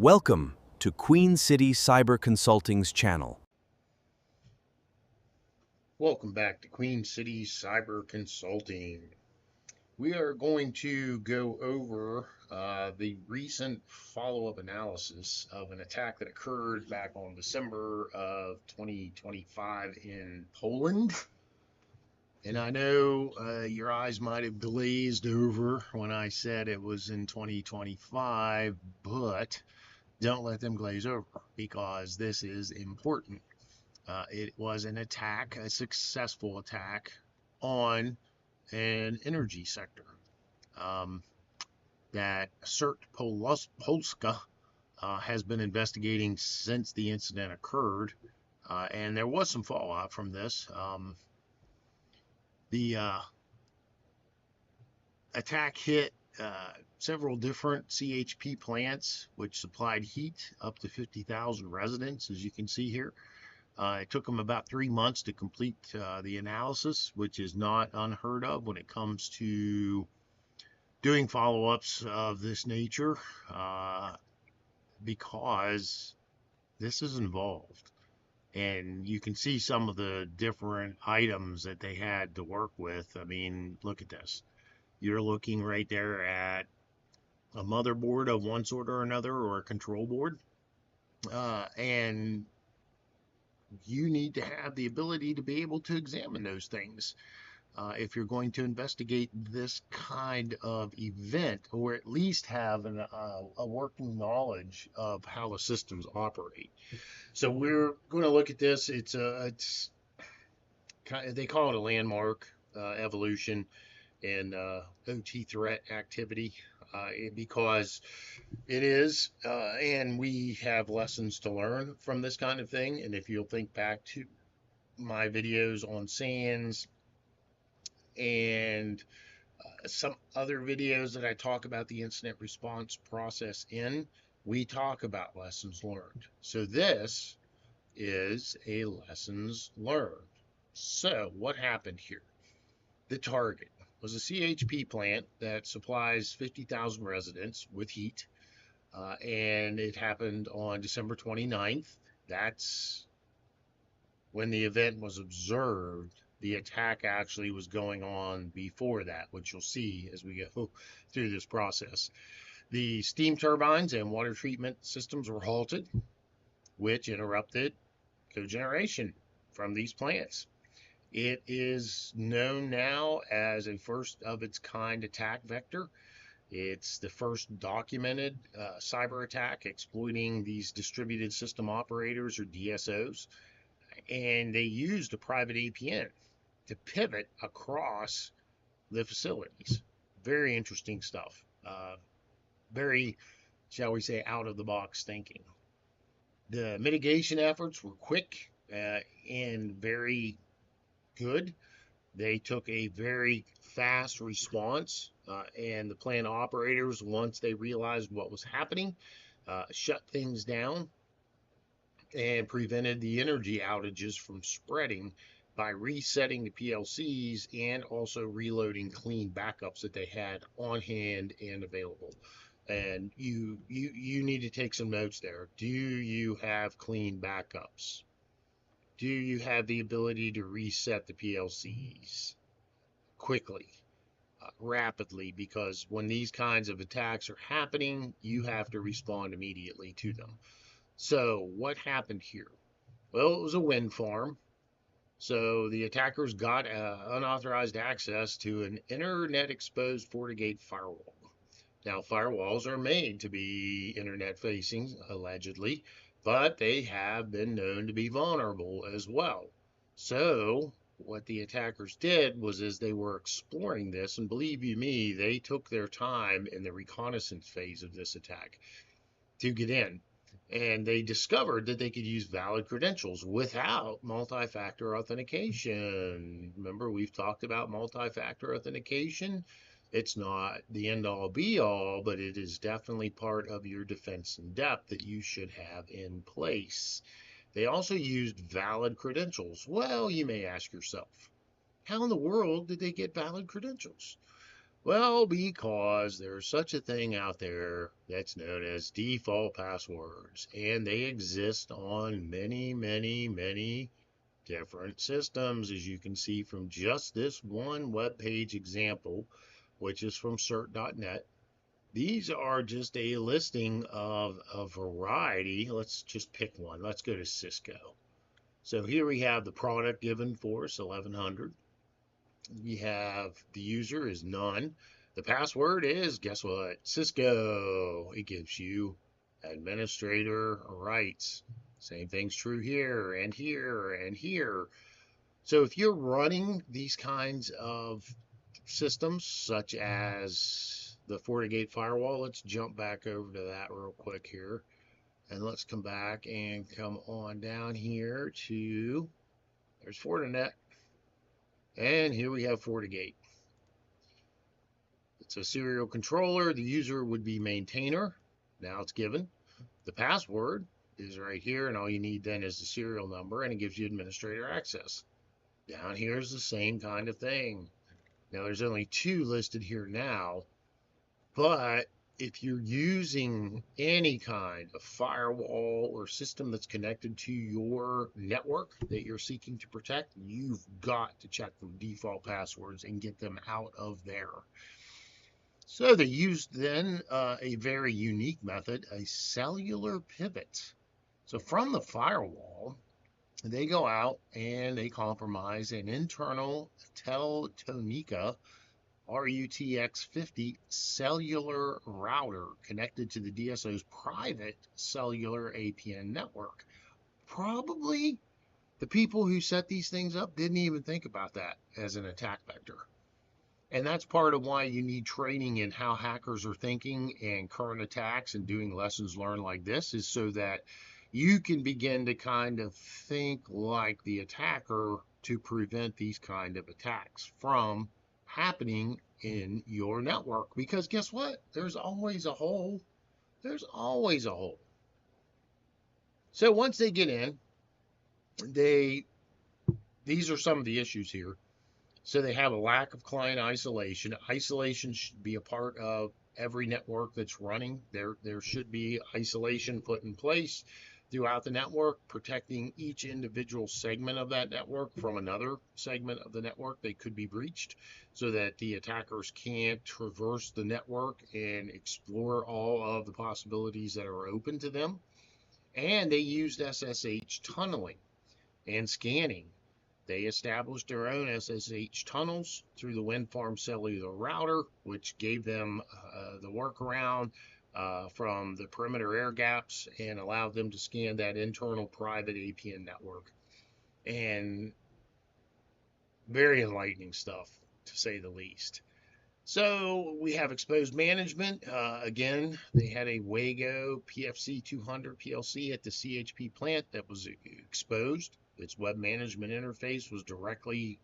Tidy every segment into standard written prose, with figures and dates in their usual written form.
Welcome to Queen City Cyber Consulting's channel. Welcome back to Queen City Cyber Consulting. We are going to go over the recent follow-up analysis of an attack that occurred back on December of 2025 in Poland. And I know your eyes might have glazed over when I said it was in 2025, but don't let them glaze over because this is important. It was an attack, a successful attack on an energy sector that CERT Polska has been investigating since the incident occurred. And there was some fallout from this. The attack hit several different CHP plants, which supplied heat up to 50,000 residents, as you can see here. It took them about 3 months to complete the analysis, which is not unheard of when it comes to doing follow-ups of this nature, because this is involved. And you can see some of the different items that they had to work with. I mean, look at this. You're looking right there at a motherboard of one sort or another, or a control board. And you need to have the ability to be able to examine those things if you're going to investigate this kind of event, or at least have a working knowledge of how the systems operate. So we're going to look at this. It's they call it a landmark evolution and OT threat activity because it is, and we have lessons to learn from this kind of thing. And if you'll think back to my videos on SANS and some other videos that I talk about the incident response process in, we talk about lessons learned. So this is a lessons learned. So what happened here? The target was a CHP plant that supplies 50,000 residents with heat, and it happened on December 29th. That's when the event was observed. The attack actually was going on before that, which you'll see as we go through this process. The steam turbines and water treatment systems were halted, which interrupted cogeneration from these plants. It is known now as a first of its kind attack vector. It's the first documented cyber attack exploiting these distributed system operators, or DSOs, and they used a private APN to pivot across the facilities. Very interesting stuff. Very, shall we say, out of the box thinking. The mitigation efforts were quick and very good. They took a very fast response, and the plant operators, once they realized what was happening, shut things down and prevented the energy outages from spreading by resetting the PLCs and also reloading clean backups that they had on hand and available. And you need to take some notes there. Do you have clean backups? Do you have the ability to reset the PLCs quickly, rapidly? Because when these kinds of attacks are happening, you have to respond immediately to them. So what happened here? Well, it was a wind farm. So the attackers got unauthorized access to an internet exposed FortiGate firewall. Now, firewalls are made to be internet facing, allegedly, but they have been known to be vulnerable as well. So what the attackers did was, as they were exploring this, and believe you me, they took their time in the reconnaissance phase of this attack to get in. And they discovered that they could use valid credentials without multi-factor authentication. Remember, we've talked about multi-factor authentication. It's not the end-all be-all, but it is definitely part of your defense in depth that you should have in place. They also used valid credentials. Well, you may ask yourself, how in the world did they get valid credentials? Well, because there's such a thing out there that's known as default passwords, and they exist on many, many, many different systems, as you can see from just this one web page example, which is from cert.net. These are just a listing of a variety. Let's just pick one. Let's go to Cisco. So here we have the product given for us, 1100. We have the user is none. The password is, guess what? Cisco. It gives you administrator rights. Same thing's true here and here and here. So if you're running these kinds of systems, such as the FortiGate firewall, let's jump back over to that real quick here. And let's come back and come on down here to, there's Fortinet. And here we have FortiGate. It's a serial controller. The user would be maintainer. Now it's given. The password is right here, and all you need then is the serial number, and it gives you administrator access. Down here is the same kind of thing. Now there's only two listed here now, but if you're using any kind of firewall or system that's connected to your network that you're seeking to protect, you've got to check the default passwords and get them out of there. So they used then a very unique method, a cellular pivot. So from the firewall, they go out and they compromise an internal Teltonika RUTX50 cellular router connected to the DSO's private cellular APN network. Probably the people who set these things up didn't even think about that as an attack vector. And that's part of why you need training in how hackers are thinking and current attacks, and doing lessons learned like this is so that you can begin to kind of think like the attacker to prevent these kind of attacks from happening in your network. Because guess what? There's always a hole. There's always a hole. So once they get in, these are some of the issues here. So they have a lack of client isolation. Isolation should be a part of every network that's running. There should be isolation put in place throughout the network, protecting each individual segment of that network from another segment of the network that could be breached, so that the attackers can't traverse the network and explore all of the possibilities that are open to them. And they used SSH tunneling and scanning. They established their own SSH tunnels through the Wind Farm cellular router, which gave them the workaround from the perimeter air gaps and allowed them to scan that internal private APN network. And very enlightening stuff, to say the least. So we have exposed management. Again, they had a Wago PFC 200 PLC at the CHP plant that was exposed. Its web management interface was directly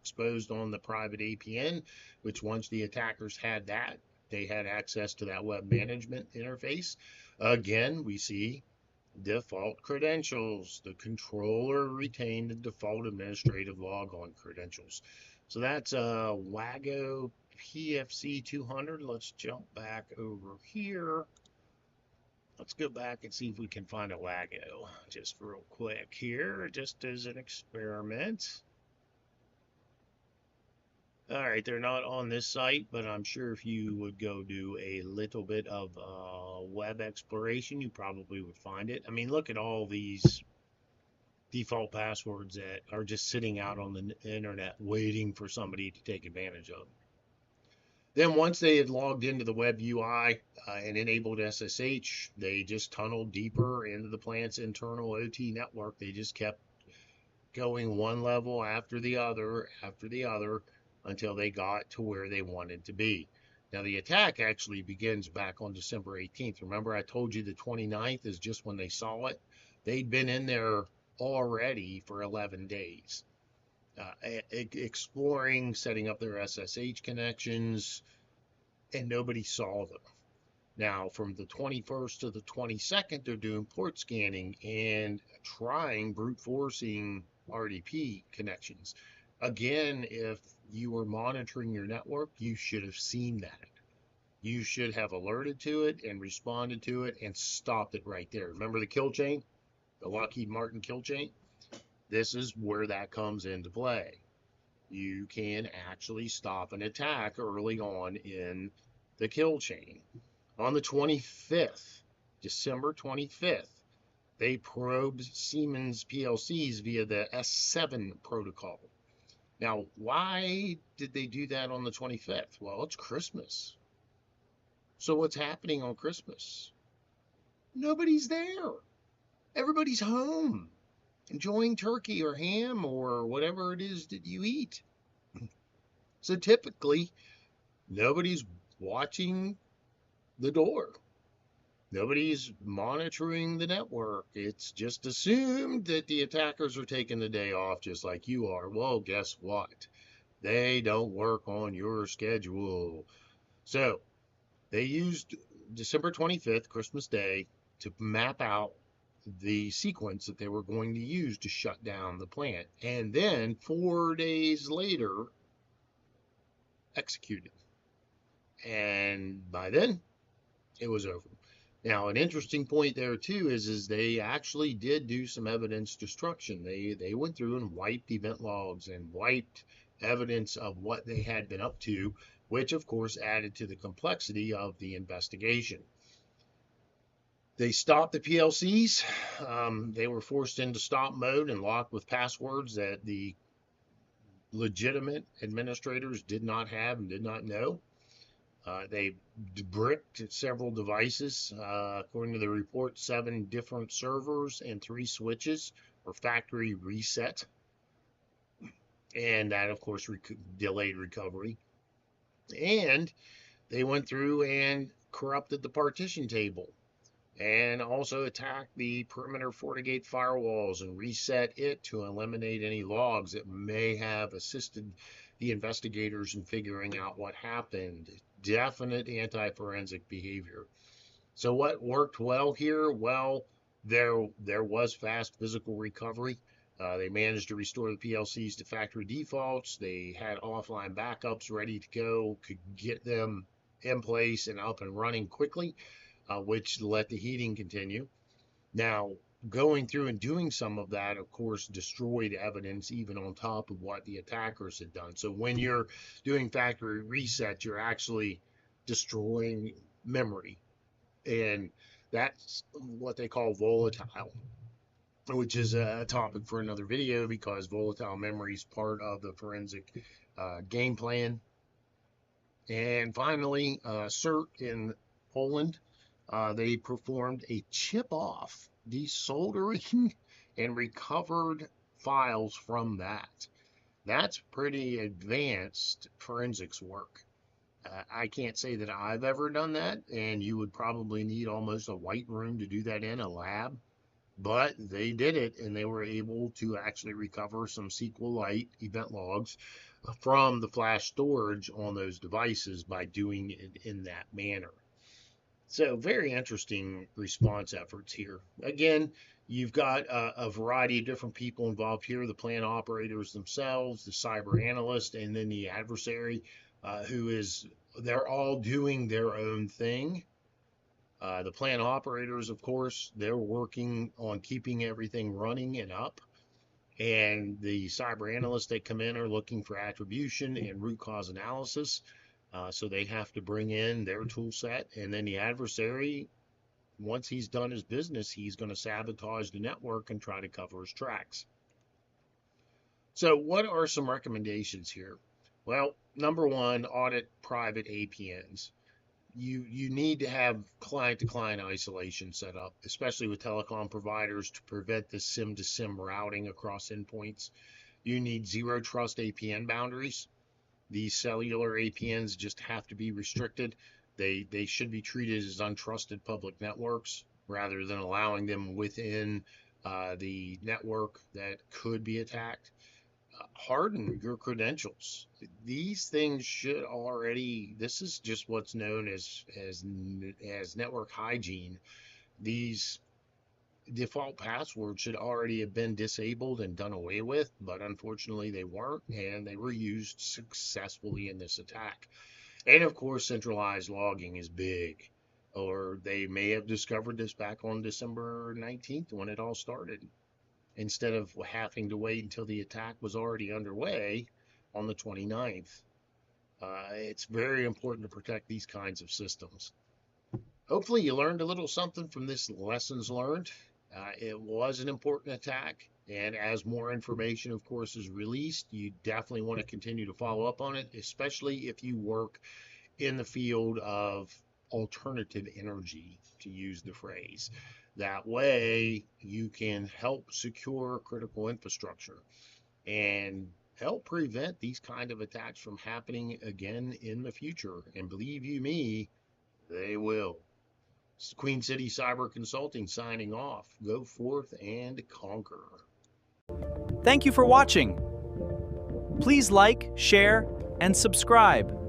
exposed on the private APN, which once the attackers had that, they had access to that web management interface. Again, we see default credentials. The controller retained the default administrative logon credentials. So that's Wago PFC 200. Let's jump back over here. Let's go back and see if we can find a Wago just real quick here, just as an experiment. All right, they're not on this site, but I'm sure if you would go do a little bit of web exploration, you probably would find it. I mean, look at all these default passwords that are just sitting out on the internet waiting for somebody to take advantage of. Then once they had logged into the web UI and enabled SSH, they just tunneled deeper into the plant's internal OT network. They just kept going one level after the other until they got to where they wanted to be. Now the attack actually begins back on December 18th. Remember I told you the 29th is just when they saw it? They'd been in there already for 11 days. Exploring, setting up their SSH connections, and nobody saw them. Now, from the 21st to the 22nd, they're doing port scanning and trying brute forcing RDP connections. Again, if you were monitoring your network, you should have seen that. You should have alerted to it and responded to it and stopped it right there. Remember the kill chain? The Lockheed Martin kill chain? This is where that comes into play. You can actually stop an attack early on in the kill chain. On the 25th, December 25th, they probed Siemens PLCs via the S7 protocol. Now, why did they do that on the 25th? Well, it's Christmas. So what's happening on Christmas? Nobody's there. Everybody's home, enjoying turkey or ham or whatever it is that you eat. So typically, nobody's watching the door. Nobody's monitoring the network. It's just assumed that the attackers are taking the day off just like you are. Well, guess what? They don't work on your schedule. So they used December 25th, Christmas Day, to map out the sequence that they were going to use to shut down the plant. And then 4 days later, executed. And by then, it was over. Now, an interesting point there too is they actually did do some evidence destruction. They went through and wiped event logs and wiped evidence of what they had been up to, which of course added to the complexity of the investigation. They stopped the PLCs. They were forced into stop mode and locked with passwords that the legitimate administrators did not have and did not know. They bricked several devices. According to the report, 7 different servers and 3 switches were factory reset. And that, of course, delayed recovery. And they went through and corrupted the partition table and also attacked the perimeter FortiGate firewalls and reset it to eliminate any logs that may have assisted the investigators in figuring out what happened. Definite anti-forensic behavior. So what worked well here? Well, there was fast physical recovery. They managed to restore the PLCs to factory defaults. They had offline backups ready to go, could get them in place and up and running quickly, which let the heating continue. Now, going through and doing some of that, of course, destroyed evidence even on top of what the attackers had done. So when you're doing factory reset, you're actually destroying memory. And that's what they call volatile, which is a topic for another video because volatile memory is part of the forensic game plan. And finally, CERT in Poland, they performed a chip-off desoldering and recovered files from that. That's pretty advanced forensics work. I can't say that I've ever done that, and you would probably need almost a white room to do that in a lab. But they did it, and they were able to actually recover some SQLite event logs from the flash storage on those devices by doing it in that manner. So very interesting response efforts here. Again, you've got a variety of different people involved here, the plant operators themselves, the cyber analyst, and then the adversary, they're all doing their own thing. The plant operators, of course, they're working on keeping everything running and up. And the cyber analysts that come in are looking for attribution and root cause analysis. So they have to bring in their tool set. And then the adversary, once he's done his business, he's going to sabotage the network and try to cover his tracks. So what are some recommendations here? Well, number one, audit private APNs. You need to have client-to-client isolation set up, especially with telecom providers, to prevent the SIM-to-SIM routing across endpoints. You need zero trust APN boundaries. These cellular APNs just have to be restricted. They should be treated as untrusted public networks rather than allowing them within the network that could be attacked. Harden your credentials. These things should already. This is just what's known as network hygiene. These default passwords should already have been disabled and done away with, but unfortunately they weren't, and they were used successfully in this attack. And of course, centralized logging is big. Or they may have discovered this back on December 19th when it all started, instead of having to wait until the attack was already underway on the 29th. It's very important to protect these kinds of systems. Hopefully you learned a little something from this lessons learned. It was an important attack, and as more information, of course, is released, you definitely want to continue to follow up on it, especially if you work in the field of alternative energy, to use the phrase. That way you can help secure critical infrastructure and help prevent these kind of attacks from happening again in the future. And believe you me, they will. Queen City Cyber Consulting signing off. Go forth and conquer. Thank you for watching. Please like, share, and subscribe.